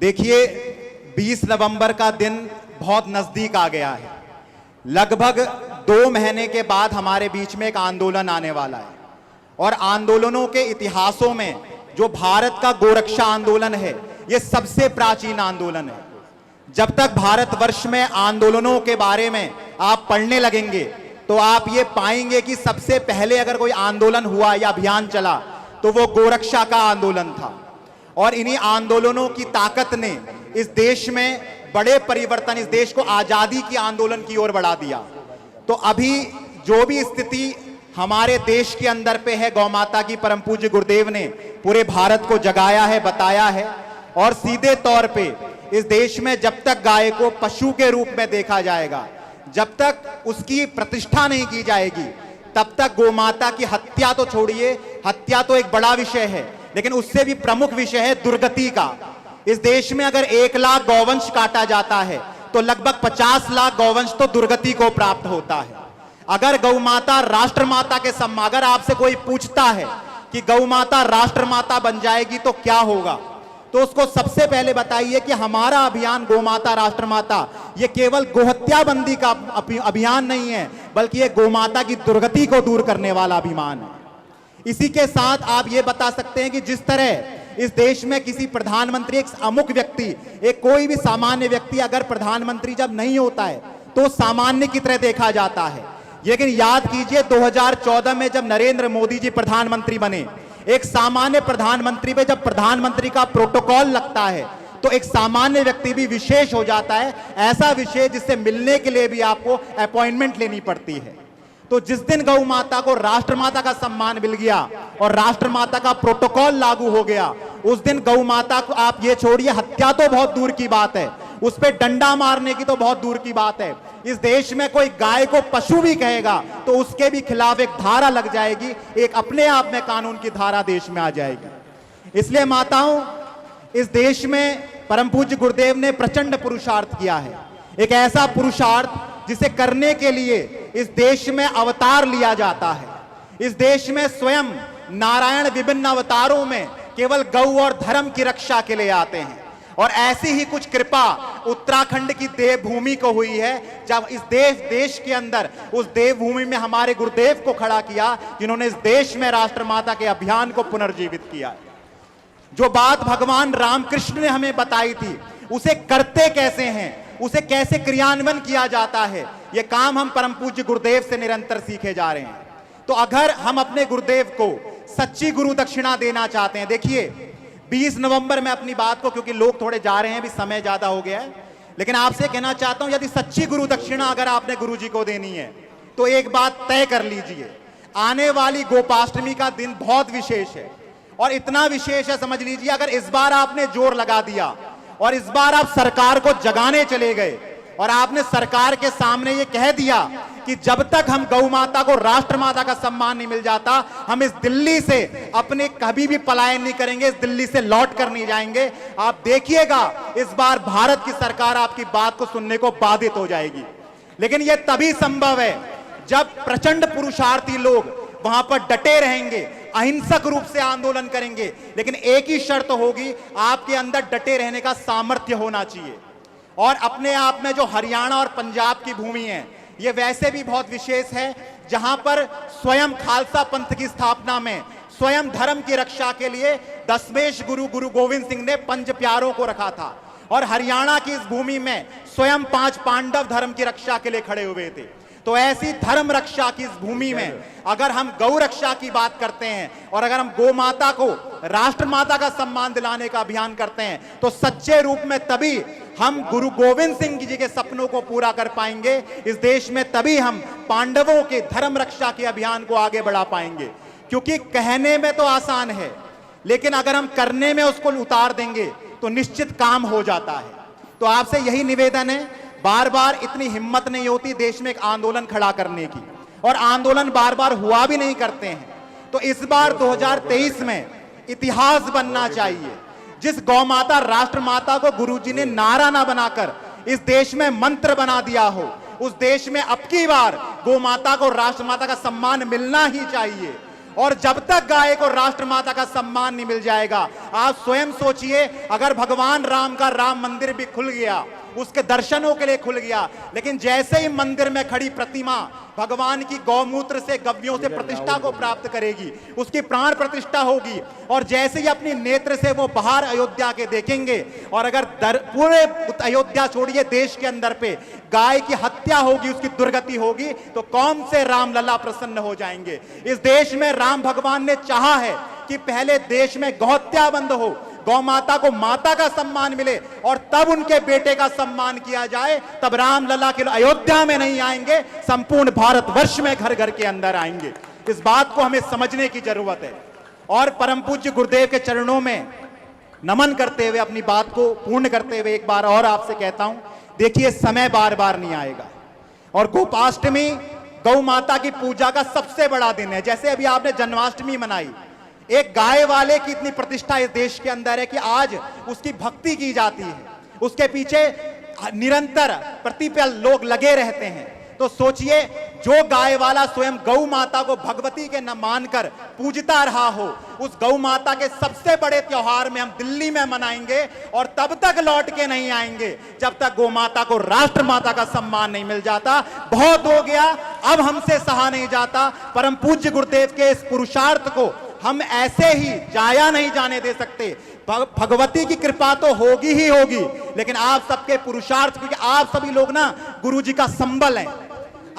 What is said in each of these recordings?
देखिए, 20 नवंबर का दिन बहुत नजदीक आ गया है। लगभग 2 महीने के बाद हमारे बीच में एक आंदोलन आने वाला है और आंदोलनों के इतिहासों में जो भारत का गोरक्षा आंदोलन है, यह सबसे प्राचीन आंदोलन है। जब तक भारतवर्ष में आंदोलनों के बारे में आप पढ़ने लगेंगे तो आप ये पाएंगे कि सबसे पहले अगर कोई आंदोलन हुआ या अभियान चला तो वो गोरक्षा का आंदोलन था। और इन्हीं आंदोलनों की ताकत ने इस देश में बड़े परिवर्तन, इस देश को आजादी की आंदोलन की ओर बढ़ा दिया। तो अभी जो भी स्थिति हमारे देश के अंदर पे है, गौ माता की परम पूज्य गुरुदेव ने पूरे भारत को जगाया है, बताया है। और सीधे तौर पे इस देश में जब तक गाय को पशु के रूप में देखा जाएगा, जब तक उसकी प्रतिष्ठा नहीं की जाएगी, तब तक गौ माता की हत्या तो छोड़िए, हत्या तो एक बड़ा विषय है, लेकिन उससे भी प्रमुख विषय है दुर्गति का। इस देश में अगर 1 लाख गौवंश काटा जाता है तो लगभग 50 लाख गौवंश तो दुर्गति को प्राप्त होता है। अगर गौ माता राष्ट्र माता के सम्मान, अगर आपसे कोई पूछता है कि गौ माता राष्ट्र माता बन जाएगी तो क्या होगा, तो उसको सबसे पहले बताइए कि हमारा अभियान गौ माता राष्ट्र माता ये केवल गोहत्या बंदी का अभियान नहीं है, बल्कि ये गौ माता की दुर्गति को दूर करने वाला अभियान है। इसी के साथ आप ये बता सकते हैं कि जिस तरह इस देश में किसी प्रधानमंत्री, एक अमुक व्यक्ति, एक कोई भी सामान्य व्यक्ति अगर प्रधानमंत्री जब नहीं होता है तो सामान्य की तरह देखा जाता है। लेकिन याद कीजिए 2014 में जब नरेंद्र मोदी जी प्रधानमंत्री बने, एक सामान्य प्रधानमंत्री पे जब प्रधानमंत्री का प्रोटोकॉल लगता है तो एक सामान्य व्यक्ति भी विशेष हो जाता है, ऐसा विशेष जिससे मिलने के लिए भी आपको अपॉइंटमेंट लेनी पड़ती है। तो जिस दिन गौ माता को राष्ट्रमाता का सम्मान मिल गया और राष्ट्रमाता का प्रोटोकॉल लागू हो गया, उस दिन गौ माता को आप ये छोड़िए, हत्या तो बहुत दूर की बात है, उस पर डंडा मारने की तो बहुत दूर की बात है। इस देश में कोई गाय को पशु भी कहेगा तो उसके भी खिलाफ एक धारा लग जाएगी, एक अपने आप में कानून की धारा देश में आ जाएगी। इसलिए माताओं, इस देश में परम पूज्य गुरुदेव ने प्रचंड पुरुषार्थ किया है, एक ऐसा पुरुषार्थ जिसे करने के लिए इस देश में अवतार लिया जाता है। इस देश में स्वयं नारायण विभिन्न अवतारों में केवल गौ और धर्म की रक्षा के लिए आते हैं। और ऐसी ही कुछ कृपा उत्तराखंड की देवभूमि को हुई है, जब इस देश के अंदर उस देवभूमि में हमारे गुरुदेव को खड़ा किया, जिन्होंने इस देश में राष्ट्रमाता के अभियान को पुनर्जीवित किया। जो बात भगवान रामकृष्ण ने हमें बताई थी, उसे करते कैसे हैं, उसे कैसे क्रियान्वयन किया जाता है, यह काम हम परम पूज्य गुरुदेव से निरंतर सीखे जा रहे हैं। तो अगर हम अपने गुरुदेव को सच्ची गुरु दक्षिणा देना चाहते हैं, देखिए 20 नवंबर में अपनी बात को, क्योंकि लोग थोड़े जा रहे हैं, भी समय ज्यादा हो गया है, लेकिन आपसे कहना चाहता हूं, यदि सच्ची गुरु दक्षिणा अगर आपने गुरुजी को देनी है तो एक बात तय कर लीजिए, आने वाली गोपाष्टमी का दिन बहुत विशेष है। और इतना विशेष है, समझ लीजिए, अगर इस बार आपने जोर लगा दिया और इस बार आप सरकार को जगाने चले गए और आपने सरकार के सामने ये कह दिया कि जब तक हम गौ माता को राष्ट्रमाता का सम्मान नहीं मिल जाता, हम इस दिल्ली से अपने कभी भी पलायन नहीं करेंगे, इस दिल्ली से लौट कर नहीं जाएंगे, आप देखिएगा इस बार भारत की सरकार आपकी बात को सुनने को बाधित हो जाएगी। लेकिन यह तभी संभव है जब प्रचंड पुरुषार्थी लोग वहां पर डटे रहेंगे, अहिंसक रूप से आंदोलन करेंगे। लेकिन एक ही शर्त होगी, आपके अंदर डटे रहने का सामर्थ्य होना चाहिए। और अपने आप में जो हरियाणा और पंजाब की भूमि है, यह वैसे भी बहुत विशेष है, जहां पर स्वयं खालसा पंथ की स्थापना में स्वयं धर्म की रक्षा के लिए दशमेश गुरु गोविंद सिंह ने 5 प्यारों को रखा था। और हरियाणा की इस भूमि में स्वयं 5 पांडव धर्म की रक्षा के लिए खड़े हुए थे। तो ऐसी धर्म रक्षा की इस भूमि में अगर हम गौ रक्षा की बात करते हैं और अगर हम गौ माता को राष्ट्रमाता का सम्मान दिलाने का अभियान करते हैं, तो सच्चे रूप में तभी हम गुरु गोविंद सिंह जी के सपनों को पूरा कर पाएंगे। इस देश में तभी हम पांडवों के धर्म रक्षा के अभियान को आगे बढ़ा पाएंगे। क्योंकि कहने में तो आसान है, लेकिन अगर हम करने में उसको उतार देंगे तो निश्चित काम हो जाता है। तो आपसे यही निवेदन है, बार बार इतनी हिम्मत नहीं होती देश में एक आंदोलन खड़ा करने की, और आंदोलन बार बार हुआ भी नहीं करते हैं। तो इस बार 2023 में इतिहास बनना चाहिए। जिस गौ माता राष्ट्रमाता को गुरुजी ने नारा ना बनाकर इस देश में मंत्र बना दिया हो, उस देश में अब की बार गौ माता को राष्ट्रमाता का सम्मान मिलना ही चाहिए। और जब तक गाय को राष्ट्रमाता का सम्मान नहीं मिल जाएगा, आप स्वयं सोचिए, अगर भगवान राम का राम मंदिर भी खुल गया, उसके दर्शनों के लिए खुल गया, लेकिन जैसे ही मंदिर में खड़ी प्रतिमा भगवान की गौमूत्र से, गव्यों से प्रतिष्ठा को प्राप्त करेगी, उसकी प्राण प्रतिष्ठा होगी, और जैसे ही अपनी नेत्र से वो बाहर अयोध्या के देखेंगे, और अगर पूरे अयोध्या छोड़िए देश के अंदर पे गाय की हत्या होगी, उसकी दुर्गति होगी, तो कौन से राम लला प्रसन्न हो जाएंगे। इस देश में राम भगवान ने चाहा है कि पहले देश में गौहत्या बंद हो, गौ माता को माता का सम्मान मिले, और तब उनके बेटे का सम्मान किया जाए, तब राम लला के अयोध्या में नहीं आएंगे, संपूर्ण भारतवर्ष में घर घर के अंदर आएंगे। इस बात को हमें समझने की जरूरत है। और परम पूज्य गुरुदेव के चरणों में नमन करते हुए, अपनी बात को पूर्ण करते हुए एक बार और आपसे कहता हूं, देखिए समय बार बार नहीं आएगा, और गोपाष्टमी गौ माता की पूजा का सबसे बड़ा दिन है। जैसे अभी आपने जन्माष्टमी मनाई, एक गाय वाले की इतनी प्रतिष्ठा इस देश के अंदर है कि आज उसकी भक्ति की जाती है, उसके पीछे निरंतर प्रतिपल लोग लगे रहते हैं। तो सोचिए, जो गाय वाला स्वयं गौ माता को भगवती के न मानकर पूजता रहा हो, उस गौ माता के सबसे बड़े त्योहार में हम दिल्ली में मनाएंगे, और तब तक लौट के नहीं आएंगे जब तक गौ माता को राष्ट्र माता का सम्मान नहीं मिल जाता। बहुत हो गया, अब हमसे सहा नहीं जाता। परम पूज्य गुरुदेव के इस पुरुषार्थ को हम ऐसे ही जाया नहीं जाने दे सकते। भगवती की कृपा तो होगी ही होगी, लेकिन आप सबके पुरुषार्थ, क्योंकि आप सभी लोग ना गुरुजी का संबल हैं।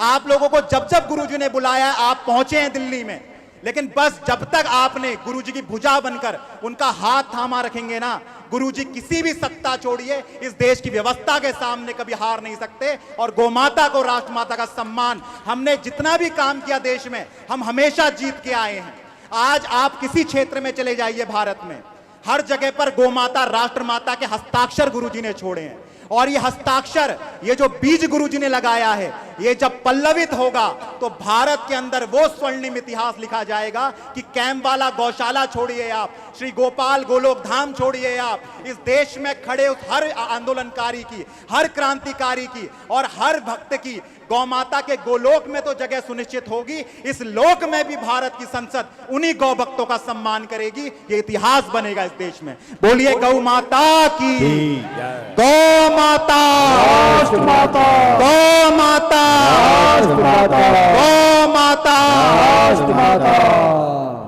आप लोगों को जब जब गुरुजी ने बुलाया आप पहुंचे हैं दिल्ली में, लेकिन बस जब तक आपने गुरुजी की भुजा बनकर उनका हाथ थामा रखेंगे ना, गुरुजी किसी भी सत्ता छोड़िए इस देश की व्यवस्था के सामने कभी हार नहीं सकते। और गोमाता को राष्ट्रमाता का सम्मान, हमने जितना भी काम किया देश में, हम हमेशा जीत के आए हैं। आज आप किसी क्षेत्र में चले जाइए भारत में, हर जगह पर गोमाता राष्ट्रमाता के हस्ताक्षर गुरुजी ने छोड़े हैं, और ये हस्ताक्षर, ये जो बीज गुरुजी ने लगाया है, ये जब पल्लवित होगा तो भारत के अंदर वो स्वर्णिम इतिहास लिखा जाएगा कि कैंपवाला गौशाला छोड़िए आप, श्री गोपाल गोलोक धाम छोड़िए आप, इस देश में खड़े उस हर आंदोलनकारी की, हर क्रांतिकारी की और हर भक्त की गौमाता के गोलोक में तो जगह सुनिश्चित होगी, इस लोक में भी भारत की संसद उन्हीं गौ भक्तों का सम्मान करेगी। ये इतिहास बनेगा इस देश में। बोलिए गौ माता की, गौ माता, राष्ट्र माता, गौ माता, राष्ट्र माता, गौ माता, राष्ट्र माता।